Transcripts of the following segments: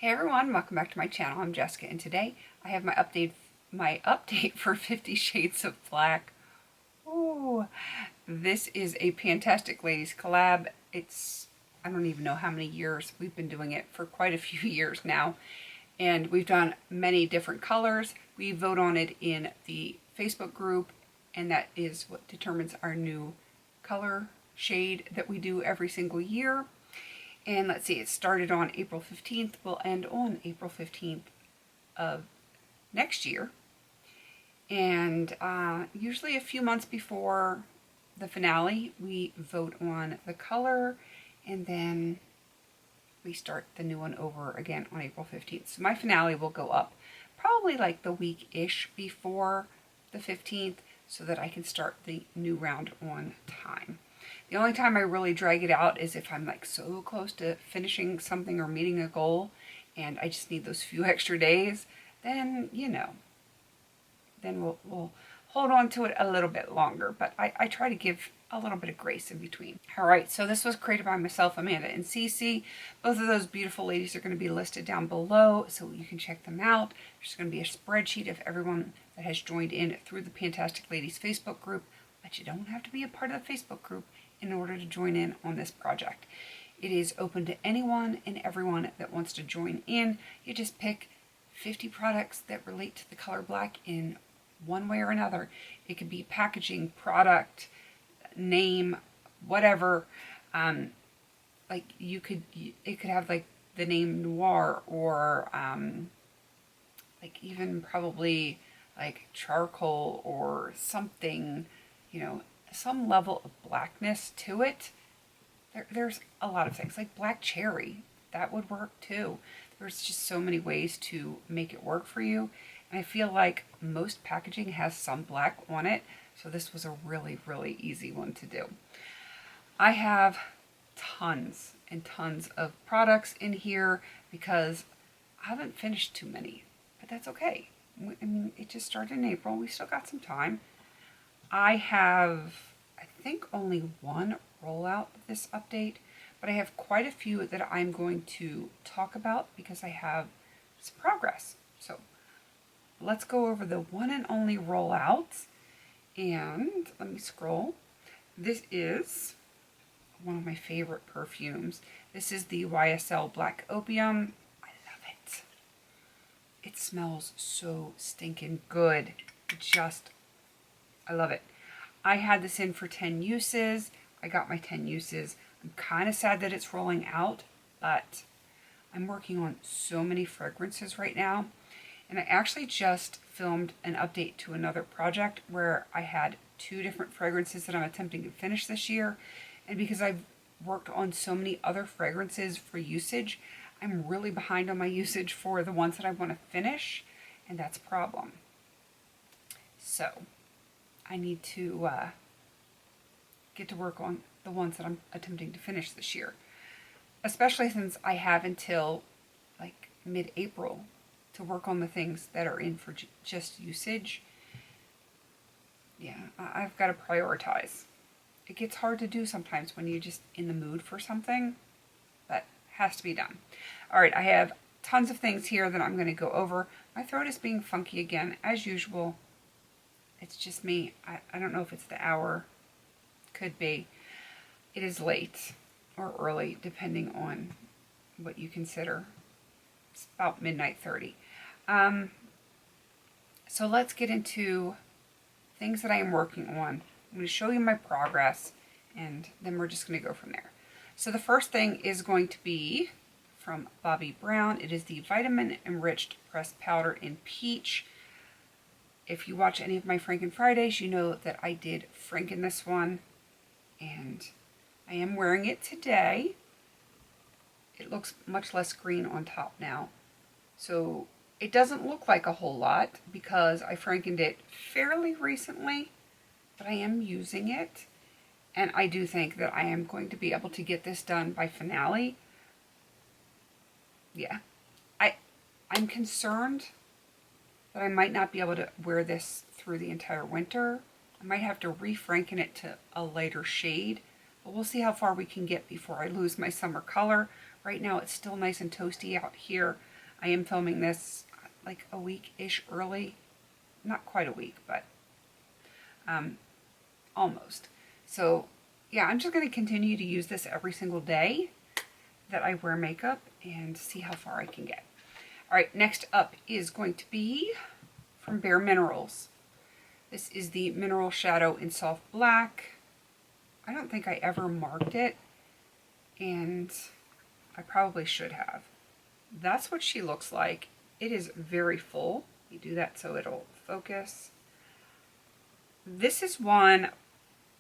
Hey everyone, welcome back to my channel. I'm Jessica, and today I have my update for 50 Shades of Black. Ooh, this is a Pantastic Ladies collab. I don't even know how many years we've been doing it, for quite a few years now. And we've done many different colors. We vote on it in the Facebook group, and that is what determines our new color shade that we do every single year. And let's see, it started on April 15th, will end on April 15th of next year. And usually a few months before the finale, we vote on the color, and then we start the new one over again on April 15th. So my finale will go up probably like the week-ish before the 15th so that I can start the new round on time. The only time I really drag it out is if I'm like so close to finishing something or meeting a goal and I just need those few extra days, then, you know, then we'll hold on to it a little bit longer. But I try to give a little bit of grace in between. All right, so this was created by myself, Amanda, and Cece. Both of those beautiful ladies are going to be listed down below so you can check them out. There's going to be a spreadsheet of everyone that has joined in through the Pantastic Ladies Facebook group, but you don't have to be a part of the Facebook group in order to join in on this project. It is open to anyone and everyone that wants to join in. You just pick 50 products that relate to the color black in one way or another. It could be packaging, product, name, whatever. Like it could have like the name Noir, or like even probably like charcoal or something, you know, some level of blackness to it. There's a lot of things, like black cherry, that would work too. There's just so many ways to make it work for you. And I feel like most packaging has some black on it, so this was a really, really easy one to do. I have tons and tons of products in here because I haven't finished too many, but that's okay. I mean, it just started in April. We still got some time. I have, I think, only one rollout of this update, but I have quite a few that I'm going to talk about because I have some progress. So let's go over the one and only rollouts. And let me scroll. This is one of my favorite perfumes. This is the YSL Black Opium. I love it. It smells so stinking good. I love it. I had this in for 10 uses. I got my 10 uses. I'm kind of sad that it's rolling out, but I'm working on so many fragrances right now. And I actually just filmed an update to another project where I had 2 different fragrances that I'm attempting to finish this year. And because I've worked on so many other fragrances for usage, I'm really behind on my usage for the ones that I want to finish, and that's a problem. So I need to get to work on the ones that I'm attempting to finish this year, especially since I have until like mid-April to work on the things that are in for just usage. Yeah, I've got to prioritize. It gets hard to do sometimes when you're just in the mood for something, but has to be done. All right, I have tons of things here that I'm going to go over. My throat is being funky again, as usual. It's just me. I don't know if it's the hour. Could be. It is late or early, depending on what you consider. It's about midnight 30. So let's get into things that I am working on. I'm going to show you my progress, and then we're just going to go from there. So the first thing is going to be from Bobbi Brown. It is the Vitamin Enriched Pressed Powder in Peach. If you watch any of my Franken Fridays, you know that I did Franken this one, and I am wearing it today. It looks much less green on top now. So it doesn't look like a whole lot because I Frankened it fairly recently, but I am using it. And I do think that I am going to be able to get this done by finale. Yeah. I'm concerned that I might not be able to wear this through the entire winter. I might have to re-Franken it to a lighter shade, but we'll see how far we can get before I lose my summer color. Right now it's still nice and toasty out here, I am filming this like a week-ish early. Not quite a week, but almost. So yeah, I'm just going to continue to use this every single day that I wear makeup and see how far I can get. All right, next up is going to be from Bare Minerals. This is the Mineral Shadow in Soft Black. I don't think I ever marked it, and I probably should have. That's what she looks like. It is very full. You do that so it'll focus. This is one,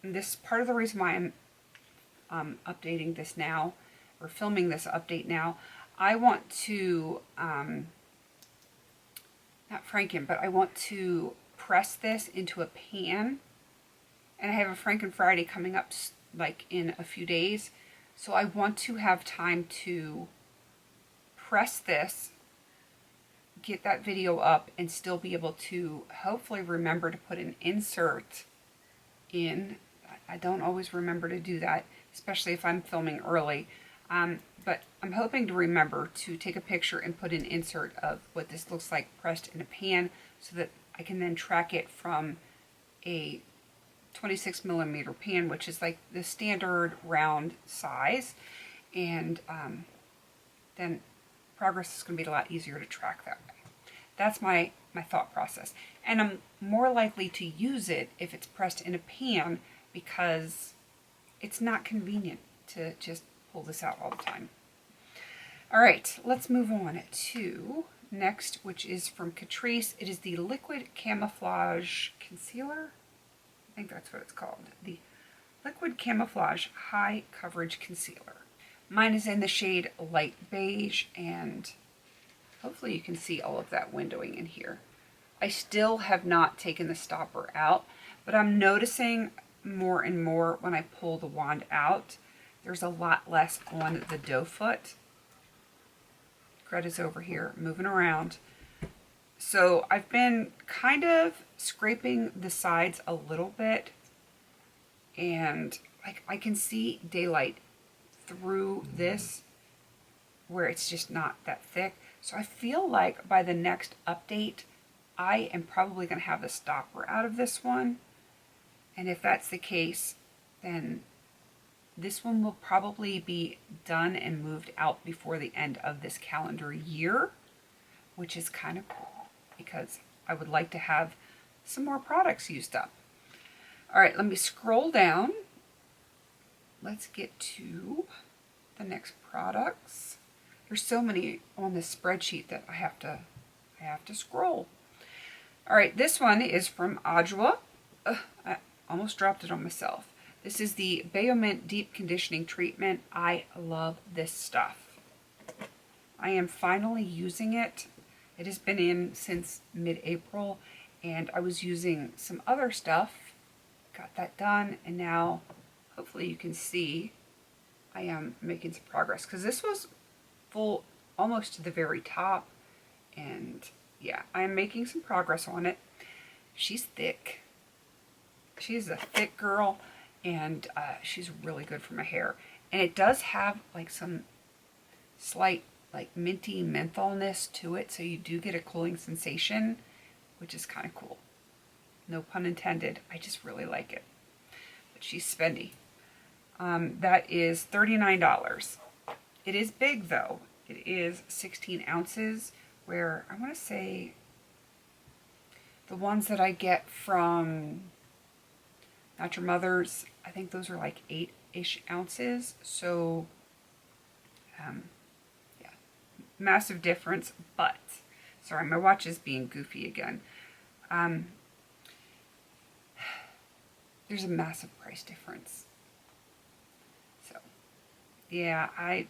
this is part of the reason why I'm updating this now, or filming this update now. I want to, not Franken, but I want to press this into a pan. And I have a Franken Friday coming up like in a few days. So I want to have time to press this, get that video up, and still be able to hopefully remember to put an insert in. I don't always remember to do that, especially if I'm filming early. But I'm hoping to remember to take a picture and put an insert of what this looks like pressed in a pan so that I can then track it from a 26mm pan, which is like the standard round size. And then progress is going to be a lot easier to track that way. That's my thought process. And I'm more likely to use it if it's pressed in a pan because it's not convenient to just pull this out all the time. All right, let's move on to next, which is from Catrice. It is the Liquid Camouflage Concealer. I think that's what it's called. The Liquid Camouflage High Coverage Concealer. Mine is in the shade Light Beige, and hopefully you can see all of that windowing in here. I still have not taken the stopper out, but I'm noticing more and more when I pull the wand out, there's a lot less on the doe foot. Greta's over here moving around. So I've been kind of scraping the sides a little bit, and like I can see daylight through this where it's just not that thick. So I feel like by the next update, I am probably going to have the stopper out of this one. And if that's the case, then this one will probably be done and moved out before the end of this calendar year, which is kind of cool because I would like to have some more products used up. All right, let me scroll down. Let's get to the next products. There's so many on this spreadsheet that I have to scroll. All right, this one is from Adwoa. I almost dropped it on myself. This is the Baomint Deep Conditioning Treatment. I love this stuff. I am finally using it. It has been in since mid-April, and I was using some other stuff. Got that done, and now hopefully you can see I am making some progress because this was full almost to the very top, and yeah, I am making some progress on it. She's thick. She's a thick girl, and she's really good for my hair. And it does have like some slight like minty mentholness to it, so you do get a cooling sensation, which is kind of cool. No pun intended. I just really like it. But she's spendy. That is $39. It is big though. It is 16 ounces, where I want to say the ones that I get from Not Your Mother's, I think those are like 8-ish ounces. So, yeah, massive difference. But, sorry, my watch is being goofy again. There's a massive price difference. So, yeah, I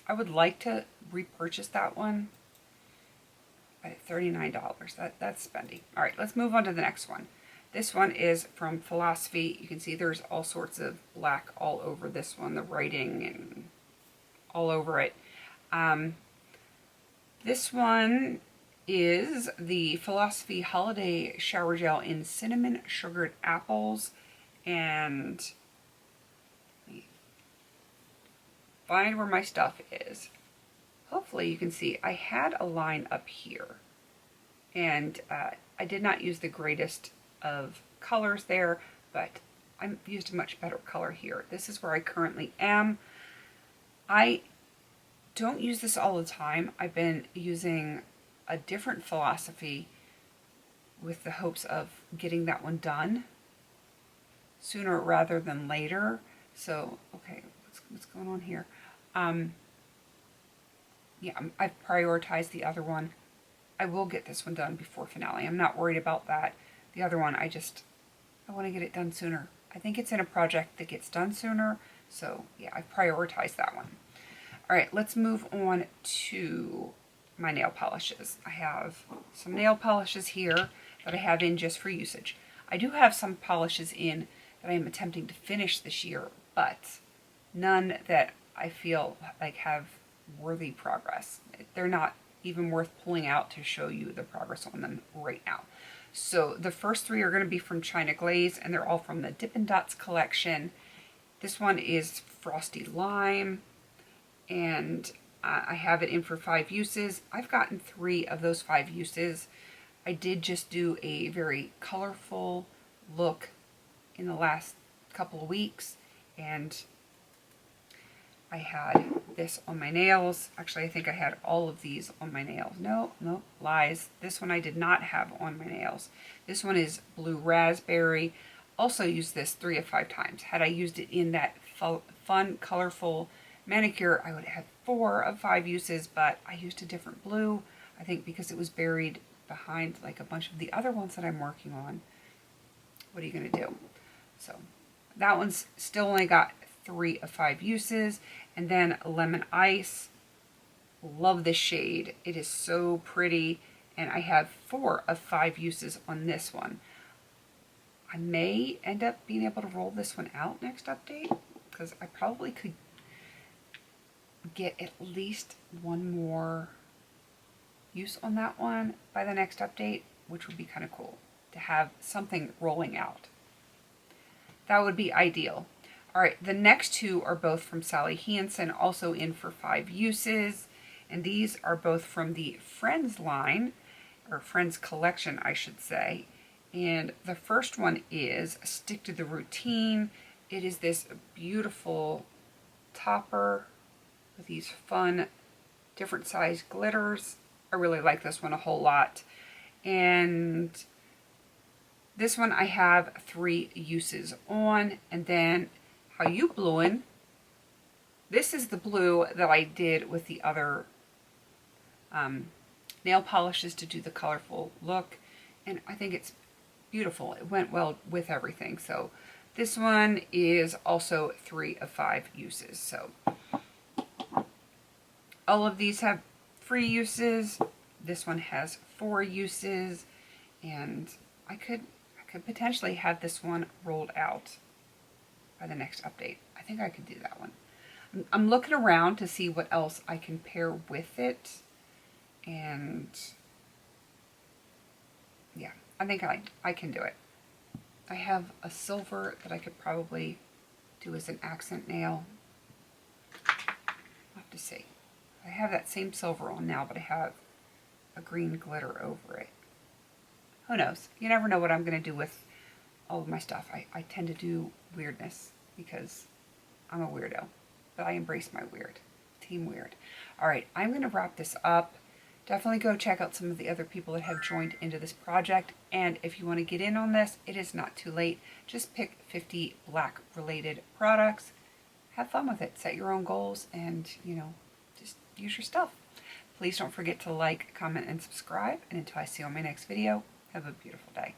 would like to repurchase that one at $39. That's spendy. All right, let's move on to the next one. This one is from Philosophy. You can see there's all sorts of black all over this one, the writing and all over it. This one is the Philosophy Holiday Shower Gel in Cinnamon Sugared Apples. And let me find where my stuff is. hopefully you can see I had a line up here, and I did not use the greatest of colors there, but I used a much better color here. This is where I currently am. I don't use this all the time. I've been using a different philosophy with the hopes of getting that one done sooner rather than later. So, okay, what's going on here? Yeah, I've prioritized the other one. I will get this one done before finale. I'm not worried about that. The other one, I want to get it done sooner. I think it's in a project that gets done sooner. So yeah, I prioritized that one. All right, let's move on to my nail polishes. I have some nail polishes here that I have in just for usage. I do have some polishes in that I am attempting to finish this year, but none that I feel like have worthy progress. They're not even worth pulling out to show you the progress on them right now. So the first three are going to be from China Glaze, and they're all from the Dippin' Dots collection. This one is Frosty Lime, and I have it in for 5 uses. I've gotten 3 of those 5 uses. I did just do a very colorful look in the last couple of weeks, and I had this on my nails. Actually, I think I had all of these on my nails. No, lies. This one I did not have on my nails. This one is Blue Raspberry. Also used this 3 of 5 times. Had I used it in that fun, colorful manicure, I would have 4 of 5 uses, but I used a different blue. I think because it was buried behind like a bunch of the other ones that I'm working on. What are you going to do? So that one's still only got 3 of 5 uses. And then Lemon Ice. Love this shade. It is so pretty. And I have 4 of 5 uses on this one. I may end up being able to roll this one out next update, because I probably could get at least 1 more use on that one by the next update, which would be kind of cool to have something rolling out. That would be ideal. All right, the next 2 are both from Sally Hansen, also in for 5 uses. And these are both from the Friends line, or Friends collection, I should say. And the first one is Stick to the Routine. It is this beautiful topper with these fun, different size glitters. I really like this one a whole lot. And this one I have 3 uses on. And then How You Bluin'. This is the blue that I did with the other nail polishes to do the colorful look. And I think it's beautiful. It went well with everything. So this one is also 3 of 5 uses. So all of these have 3 uses. This one has 4 uses, and I could potentially have this one rolled out by the next update. I think I could do that one. I'm looking around to see what else I can pair with it, and yeah, I think I can do it. I have a silver that I could probably do as an accent nail. I'll have to see. I have that same silver on now, but I have a green glitter over it. Who knows? You never know what I'm going to do with all of my stuff. I tend to do weirdness because I'm a weirdo, but I embrace my weird. Team weird. All right, I'm going to wrap this up. Definitely go check out some of the other people that have joined into this project. And if you want to get in on this, it is not too late. Just pick 50 black related products. Have fun with it. Set your own goals and, just use your stuff. Please don't forget to like, comment, and subscribe. And until I see you on my next video, have a beautiful day.